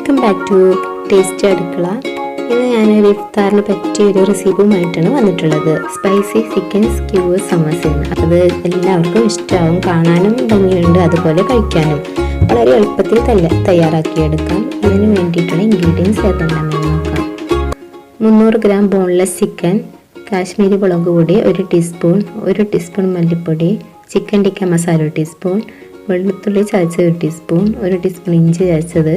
Welcome back to tasty അടുക്കള. ഇത് ഞാനൊരു ഇഫ്താറിന് പറ്റിയ ഒരു റെസിപ്പിയുമായിട്ടാണ് വന്നിട്ടുള്ളത്. സ്പൈസി ചിക്കൻ സ്ക്യൂവേഴ്സ് സമോസയാണ്. അത് എല്ലാവർക്കും ഇഷ്ടമാവും. കാണാനും ഭംഗിയുണ്ട്, അതുപോലെ കഴിക്കാനും വളരെ എളുപ്പത്തിൽ തയ്യാറാക്കിയെടുക്കാം. ഇതിന് വേണ്ടിയിട്ടുള്ള ഇൻഗ്രീഡിയൻസ് ഏതെല്ലാമെന്ന് നോക്കാം. 300 ഗ്രാം ബോൺലെസ് ചിക്കൻ, കാശ്മീരി മുളക് പൊടി 1 ടീസ്പൂൺ, 1 ടീസ്പൂൺ മല്ലിപ്പൊടി, ചിക്കൻ ടിക്ക മസാല 1 ടീസ്പൂൺ, വെളുത്തുള്ളി ചതച്ചത് 1 ടീസ്പൂൺ, 1 ടീസ്പൂൺ ഇഞ്ചി ചതച്ചത്,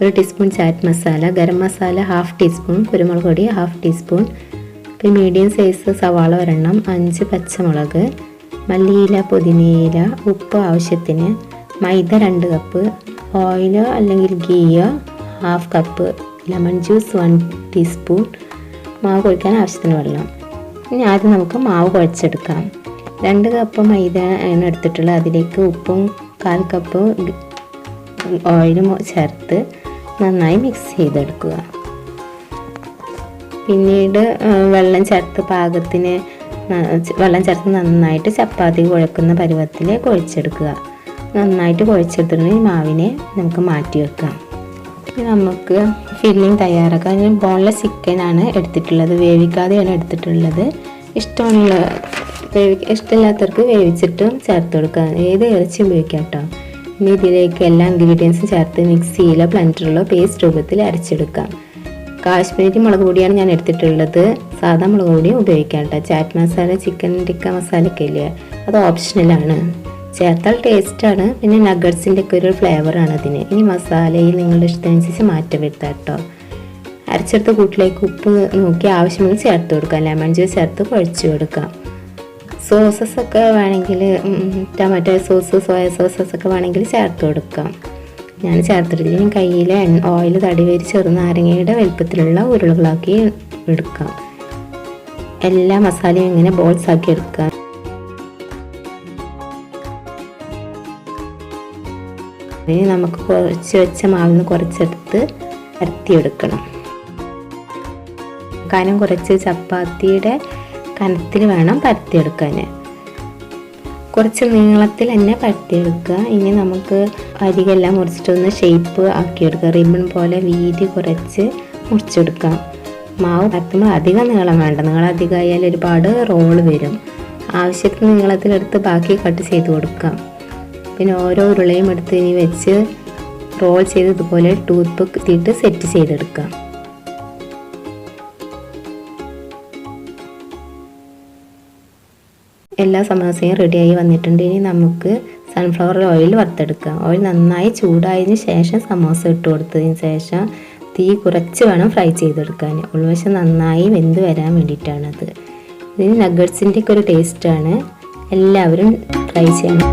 1 teaspoon chat masala, garam masala 1/2 teaspoon, കുരുമുളക് പൊടി 1/2 ടീസ്പൂൺ, പിന്നെ മീഡിയം സൈസ് സവാള 1, 5 പച്ചമുളക്, മല്ലിയില, പുതിനയില, ഉപ്പ് ആവശ്യത്തിന്, മൈദ 2 കപ്പ്, ഓയിലോ അല്ലെങ്കിൽ ഗീയോ 1/2 കപ്പ്, ലെമൺ ജ്യൂസ് 1 ടീസ്പൂൺ, മാവ് കുഴക്കാൻ ആവശ്യത്തിന് വെള്ളം. ഇനി ആദ്യം നമുക്ക് മാവ് കുഴച്ചെടുക്കാം. 2 കപ്പ് മൈദ ആണ് എടുത്തിട്ടുള്ളത്. അതിലേക്ക് ഉപ്പും 1/4 കപ്പ് ഓയിലും ചേർത്ത് നന്നായി മിക്സ് ചെയ്തെടുക്കുക. പിന്നീട് വെള്ളം ചേർത്ത് പാകത്തിന് വെള്ളം ചേർത്ത് നന്നായിട്ട് ചപ്പാത്തി കുഴക്കുന്ന പരുവത്തിൽ കുഴച്ചെടുക്കുക. നന്നായിട്ട് കുഴച്ചെടുത്തിട്ടുണ്ടെങ്കിൽ മാവിനെ നമുക്ക് മാറ്റി വെക്കാം. നമുക്ക് ഫില്ലിങ് തയ്യാറാക്കാം. ഞാൻ ബോൺലെസ് ചിക്കനാണ് എടുത്തിട്ടുള്ളത്, വേവിക്കാതെയാണ് എടുത്തിട്ടുള്ളത്. ഇഷ്ടമില്ലാത്തവർക്ക് വേവിച്ചിട്ടും ചേർത്ത് കൊടുക്കാം. ഏത് ഇറച്ചി ഉപയോഗിക്കാം കേട്ടോ. ഇനി ഇതിലേക്ക് എല്ലാ ഇൻഗ്രീഡിയൻസും ചേർത്ത് മിക്സിയിലോ ബ്ലെൻഡറിലോ പേസ്റ്റ് രൂപത്തിൽ അരച്ചെടുക്കാം. കാശ്മീരി മുളക് പൊടിയാണ് ഞാൻ എടുത്തിട്ടുള്ളത്. സാധാ മുളക് പൊടിയും ഉപയോഗിക്കാം കേട്ടോ. ചാറ്റ് മസാല, ചിക്കൻ ടിക്ക മസാലയൊക്കെ ഇല്ലേ, അത് ഓപ്ഷണലാണ്. ചേർത്താൽ ടേസ്റ്റാണ്. പിന്നെ നഗറ്റ്സിൻ്റെ ഒക്കെ ഒരു ഫ്ലേവറാണ് അതിന്. ഇനി മസാലയിൽ നിങ്ങളുടെ ഇഷ്ടമനുസരിച്ച് മാറ്റം വരുത്താം കേട്ടോ. അരച്ചെടുത്ത കൂട്ടിലേക്ക് ഉപ്പ് നോക്കി ആവശ്യമെങ്കിൽ ചേർത്ത് കൊടുക്കാം. ലെമൺ ജ്യൂസ് ചേർത്ത് കുഴച്ച് കൊടുക്കാം. സോസസ് ഒക്കെ വേണമെങ്കിൽ ടൊമാറ്റോ സോസ്, സോയ സോസസ് ഒക്കെ വേണമെങ്കിൽ ചേർത്ത് കൊടുക്കാം. ഞാൻ ചേർത്തിട്ടില്ല. ഇനി കയ്യിൽ ഓയിൽ തടിവേരി ചെറുനാരങ്ങയുടെ വലുപ്പത്തിലുള്ള ഉരുളകളാക്കി എടുക്കാം. എല്ലാ മസാലയും ഇങ്ങനെ ബോൾസ് ആക്കി എടുക്കാം. ഇനി നമുക്ക് കുറച്ച് വെച്ച മാവിൽ നിന്ന് കുറച്ചെടുത്ത് പരത്തിയെടുക്കണം. കനം കുറച്ച് ചപ്പാത്തിയുടെ കനത്തിൽ വേണം പരത്തിയെടുക്കാൻ. കുറച്ച് നീളത്തിൽ തന്നെ പരത്തിയെടുക്കുക. ഇനി നമുക്ക് അരികെല്ലാം മുറിച്ചിട്ടൊന്ന് ഷേപ്പ് ആക്കിയെടുക്കുക. റിബൺ പോലെ വീതി കുറച്ച് മുറിച്ചെടുക്കാം. മാവ് പരത്തുമ്പോൾ അധികം നീളം വേണ്ട. നീളം അധികമായാൽ ഒരുപാട് റോള് വരും. ആവശ്യത്തിന് നീളത്തിലെടുത്ത് ബാക്കി കട്ട് ചെയ്ത് കൊടുക്കാം. പിന്നെ ഓരോ ഉരുളയും എടുത്ത് ഇനി വെച്ച് റോൾ ചെയ്ത് ഇതുപോലെ ടൂത്ത് പിക്ക് ഇട്ടിട്ട് സെറ്റ് ചെയ്തെടുക്കാം. എല്ലാ സമോസയും റെഡിയായി വന്നിട്ടുണ്ട്. ഇനി നമുക്ക് സൺഫ്ലവർ ഓയിൽ വറുത്തെടുക്കാം. ഓയിൽ നന്നായി ചൂടായതിന് ശേഷം സമോസ ഇട്ട് കൊടുത്തതിന് ശേഷം തീ കുറച്ച് വേണം ഫ്രൈ ചെയ്തെടുക്കാൻ. ഉൾവശം നന്നായി വെന്ത് വരാൻ വേണ്ടിയിട്ടാണത്. ഇതിന് നഗറ്റ്സിൻ്റെ ഒക്കെ ഒരു ടേസ്റ്റാണ്. എല്ലാവരും ട്രൈ ചെയ്യണം.